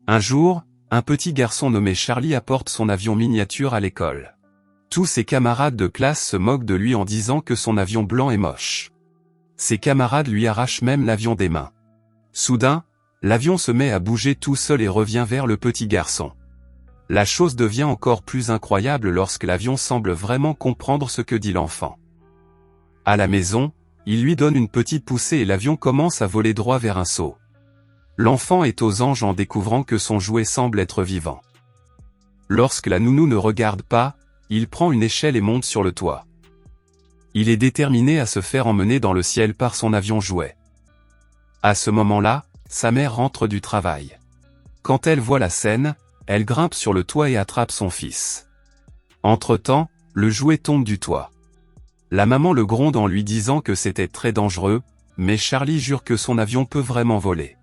Un jour, un petit garçon nommé Charlie apporte son avion miniature à l'école. Tous ses camarades de classe se moquent de lui en disant que son avion blanc est moche. Ses camarades lui arrachent même l'avion des mains. Soudain, l'avion se met à bouger tout seul et revient vers le petit garçon. La chose devient encore plus incroyable lorsque l'avion semble vraiment comprendre ce que dit l'enfant. À la maison, il lui donne une petite poussée et l'avion commence à voler droit vers un seau. L'enfant est aux anges en découvrant que son jouet semble être vivant. Lorsque la nounou ne regarde pas, il prend une échelle et monte sur le toit. Il est déterminé à se faire emmener dans le ciel par son avion jouet. À ce moment-là, sa mère rentre du travail. Quand elle voit la scène, elle grimpe sur le toit et attrape son fils. Entre-temps, le jouet tombe du toit. La maman le gronde en lui disant que c'était très dangereux, mais Charlie jure que son avion peut vraiment voler.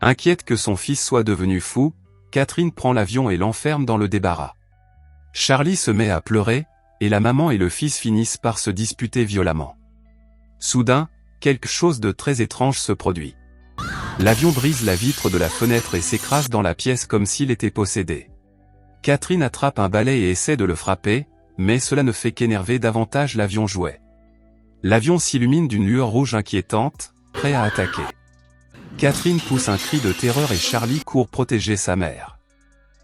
Inquiète que son fils soit devenu fou, Catherine prend l'avion et l'enferme dans le débarras. Charlie se met à pleurer, et la maman et le fils finissent par se disputer violemment. Soudain, quelque chose de très étrange se produit. L'avion brise la vitre de la fenêtre et s'écrase dans la pièce comme s'il était possédé. Catherine attrape un balai et essaie de le frapper, mais cela ne fait qu'énerver davantage l'avion jouet. L'avion s'illumine d'une lueur rouge inquiétante, prêt à attaquer. Catherine pousse un cri de terreur et Charlie court protéger sa mère.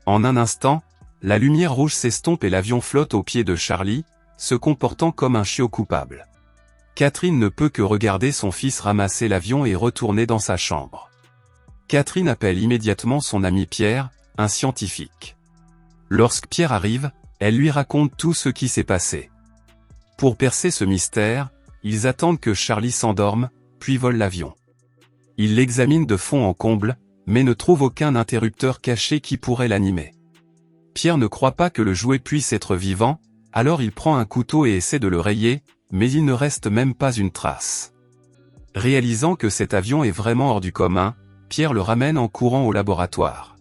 En un instant, la lumière rouge s'estompe et l'avion flotte aux pieds de Charlie, se comportant comme un chiot coupable. Catherine ne peut que regarder son fils ramasser l'avion et retourner dans sa chambre. Catherine appelle immédiatement son ami Pierre, un scientifique. Lorsque Pierre arrive, elle lui raconte tout ce qui s'est passé. Pour percer ce mystère, ils attendent que Charlie s'endorme, puis volent l'avion. Ils l'examinent de fond en comble, mais ne trouvent aucun interrupteur caché qui pourrait l'animer. Pierre ne croit pas que le jouet puisse être vivant, alors il prend un couteau et essaie de le rayer, mais il ne reste même pas une trace. Réalisant que cet avion est vraiment hors du commun, Pierre le ramène en courant au laboratoire.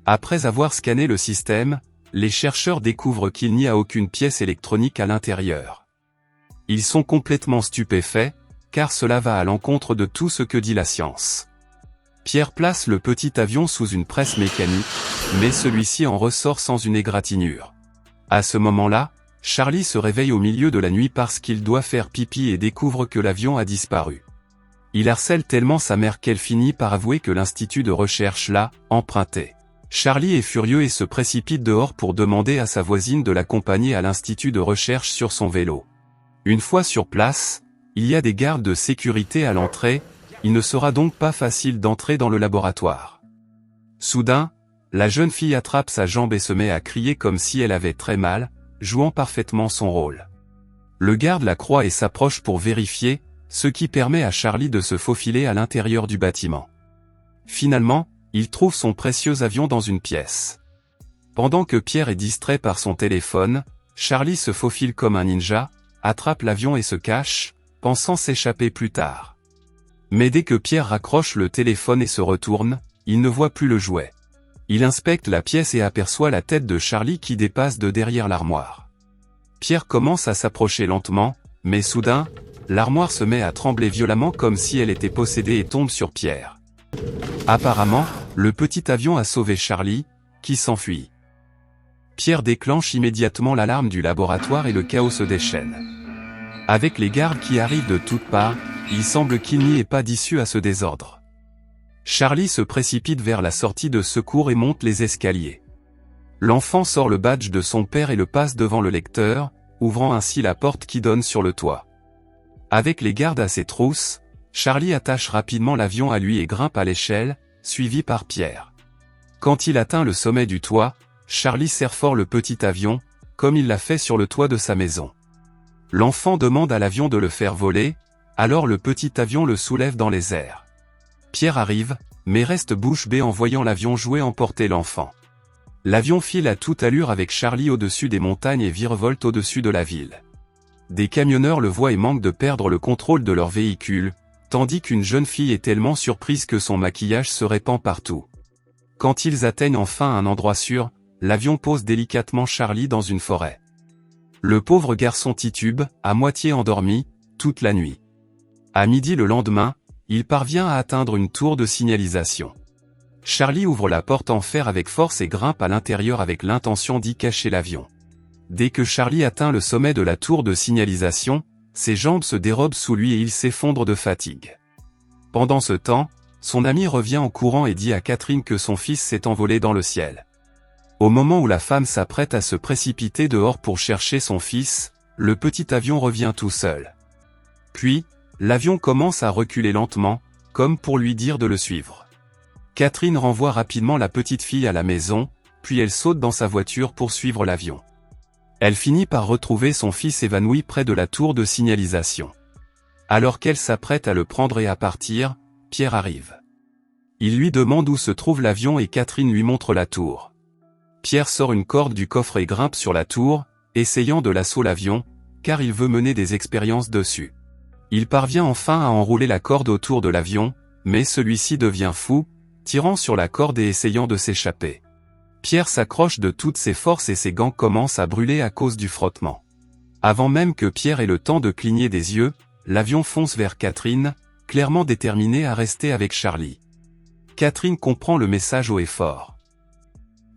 Après avoir scanné le système, les chercheurs découvrent qu'il n'y a aucune pièce électronique à l'intérieur. Ils sont complètement stupéfaits, car cela va à l'encontre de tout ce que dit la science. Pierre place le petit avion sous une presse mécanique, mais celui-ci en ressort sans une égratignure. À ce moment-là, Charlie se réveille au milieu de la nuit parce qu'il doit faire pipi et découvre que l'avion a disparu. Il harcèle tellement sa mère qu'elle finit par avouer que l'institut de recherche l'a emprunté. Charlie est furieux et se précipite dehors pour demander à sa voisine de l'accompagner à l'institut de recherche sur son vélo. Une fois sur place, il y a des gardes de sécurité à l'entrée, il ne sera donc pas facile d'entrer dans le laboratoire. Soudain, la jeune fille attrape sa jambe et se met à crier comme si elle avait très mal, jouant parfaitement son rôle. Le garde la croit et s'approche pour vérifier, ce qui permet à Charlie de se faufiler à l'intérieur du bâtiment. Finalement, il trouve son précieux avion dans une pièce. Pendant que Pierre est distrait par son téléphone, Charlie se faufile comme un ninja, attrape l'avion et se cache, pensant s'échapper plus tard. Mais dès que Pierre raccroche le téléphone et se retourne, il ne voit plus le jouet. Il inspecte la pièce et aperçoit la tête de Charlie qui dépasse de derrière l'armoire. Pierre commence à s'approcher lentement, mais soudain, l'armoire se met à trembler violemment comme si elle était possédée et tombe sur Pierre. Apparemment, le petit avion a sauvé Charlie, qui s'enfuit. Pierre déclenche immédiatement l'alarme du laboratoire et le chaos se déchaîne. Avec les gardes qui arrivent de toutes parts, il semble qu'il n'y ait pas d'issue à ce désordre. Charlie se précipite vers la sortie de secours et monte les escaliers. L'enfant sort le badge de son père et le passe devant le lecteur, ouvrant ainsi la porte qui donne sur le toit. Avec les gardes à ses trousses, Charlie attache rapidement l'avion à lui et grimpe à l'échelle, suivi par Pierre. Quand il atteint le sommet du toit, Charlie serre fort le petit avion, comme il l'a fait sur le toit de sa maison. L'enfant demande à l'avion de le faire voler, alors le petit avion le soulève dans les airs. Pierre arrive, mais reste bouche bée en voyant l'avion jouet emporter l'enfant. L'avion file à toute allure avec Charlie au-dessus des montagnes et virevolte au-dessus de la ville. Des camionneurs le voient et manquent de perdre le contrôle de leur véhicule, tandis qu'une jeune fille est tellement surprise que son maquillage se répand partout. Quand ils atteignent enfin un endroit sûr, l'avion pose délicatement Charlie dans une forêt. Le pauvre garçon titube, à moitié endormi, toute la nuit. À midi le lendemain, il parvient à atteindre une tour de signalisation. Charlie ouvre la porte en fer avec force et grimpe à l'intérieur avec l'intention d'y cacher l'avion. Dès que Charlie atteint le sommet de la tour de signalisation, ses jambes se dérobent sous lui et il s'effondre de fatigue. Pendant ce temps, son ami revient en courant et dit à Catherine que son fils s'est envolé dans le ciel. Au moment où la femme s'apprête à se précipiter dehors pour chercher son fils, le petit avion revient tout seul. Puis, l'avion commence à reculer lentement, comme pour lui dire de le suivre. Catherine renvoie rapidement la petite fille à la maison, puis elle saute dans sa voiture pour suivre l'avion. Elle finit par retrouver son fils évanoui près de la tour de signalisation. Alors qu'elle s'apprête à le prendre et à partir, Pierre arrive. Il lui demande où se trouve l'avion et Catherine lui montre la tour. Pierre sort une corde du coffre et grimpe sur la tour, essayant de l'assaut l'avion, car il veut mener des expériences dessus. Il parvient enfin à enrouler la corde autour de l'avion, mais celui-ci devient fou, tirant sur la corde et essayant de s'échapper. Pierre s'accroche de toutes ses forces et ses gants commencent à brûler à cause du frottement. Avant même que Pierre ait le temps de cligner des yeux, l'avion fonce vers Catherine, clairement déterminée à rester avec Charlie. Catherine comprend le message haut et fort.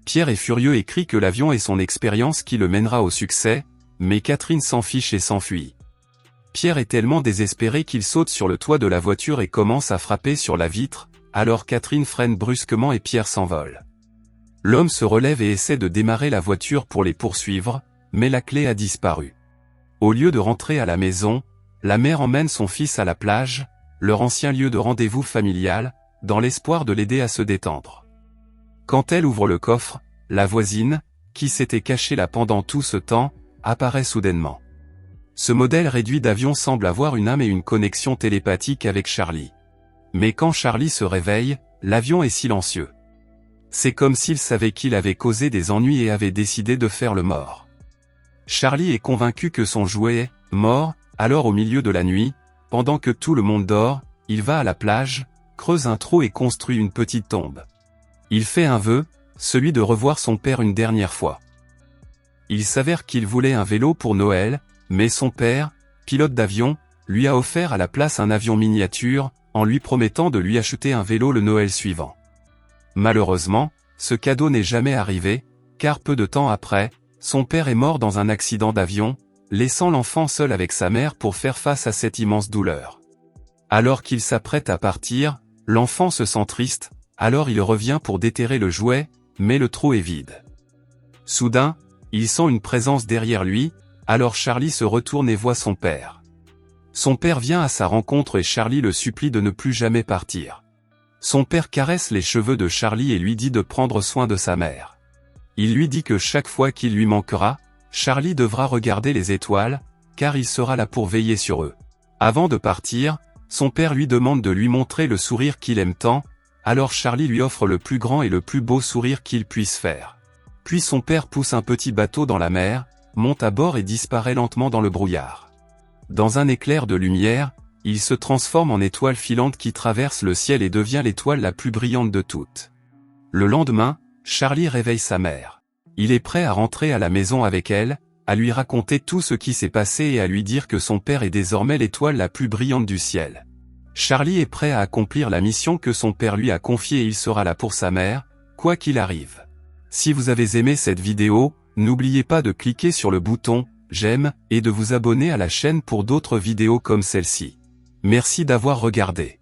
Pierre est furieux et crie que l'avion est son expérience qui le mènera au succès, mais Catherine s'en fiche et s'enfuit. Pierre est tellement désespéré qu'il saute sur le toit de la voiture et commence à frapper sur la vitre, alors Catherine freine brusquement et Pierre s'envole. L'homme se relève et essaie de démarrer la voiture pour les poursuivre, mais la clé a disparu. Au lieu de rentrer à la maison, la mère emmène son fils à la plage, leur ancien lieu de rendez-vous familial, dans l'espoir de l'aider à se détendre. Quand elle ouvre le coffre, la voisine, qui s'était cachée là pendant tout ce temps, apparaît soudainement. Ce modèle réduit d'avion semble avoir une âme et une connexion télépathique avec Charlie. Mais quand Charlie se réveille, l'avion est silencieux. C'est comme s'il savait qu'il avait causé des ennuis et avait décidé de faire le mort. Charlie est convaincu que son jouet est mort, alors au milieu de la nuit, pendant que tout le monde dort, il va à la plage, creuse un trou et construit une petite tombe. Il fait un vœu, celui de revoir son père une dernière fois. Il s'avère qu'il voulait un vélo pour Noël, mais son père, pilote d'avion, lui a offert à la place un avion miniature, en lui promettant de lui acheter un vélo le Noël suivant. Malheureusement, ce cadeau n'est jamais arrivé, car peu de temps après, son père est mort dans un accident d'avion, laissant l'enfant seul avec sa mère pour faire face à cette immense douleur. Alors qu'il s'apprête à partir, l'enfant se sent triste, alors il revient pour déterrer le jouet, mais le trou est vide. Soudain, il sent une présence derrière lui, alors Charlie se retourne et voit son père. Son père vient à sa rencontre et Charlie le supplie de ne plus jamais partir. Son père caresse les cheveux de Charlie et lui dit de prendre soin de sa mère. Il lui dit que chaque fois qu'il lui manquera, Charlie devra regarder les étoiles, car il sera là pour veiller sur eux. Avant de partir, son père lui demande de lui montrer le sourire qu'il aime tant, alors Charlie lui offre le plus grand et le plus beau sourire qu'il puisse faire. Puis son père pousse un petit bateau dans la mer, monte à bord et disparaît lentement dans le brouillard. Dans un éclair de lumière, il se transforme en étoile filante qui traverse le ciel et devient l'étoile la plus brillante de toutes. Le lendemain, Charlie réveille sa mère. Il est prêt à rentrer à la maison avec elle, à lui raconter tout ce qui s'est passé et à lui dire que son père est désormais l'étoile la plus brillante du ciel. Charlie est prêt à accomplir la mission que son père lui a confiée et il sera là pour sa mère, quoi qu'il arrive. Si vous avez aimé cette vidéo, n'oubliez pas de cliquer sur le bouton « J'aime » et de vous abonner à la chaîne pour d'autres vidéos comme celle-ci. Merci d'avoir regardé.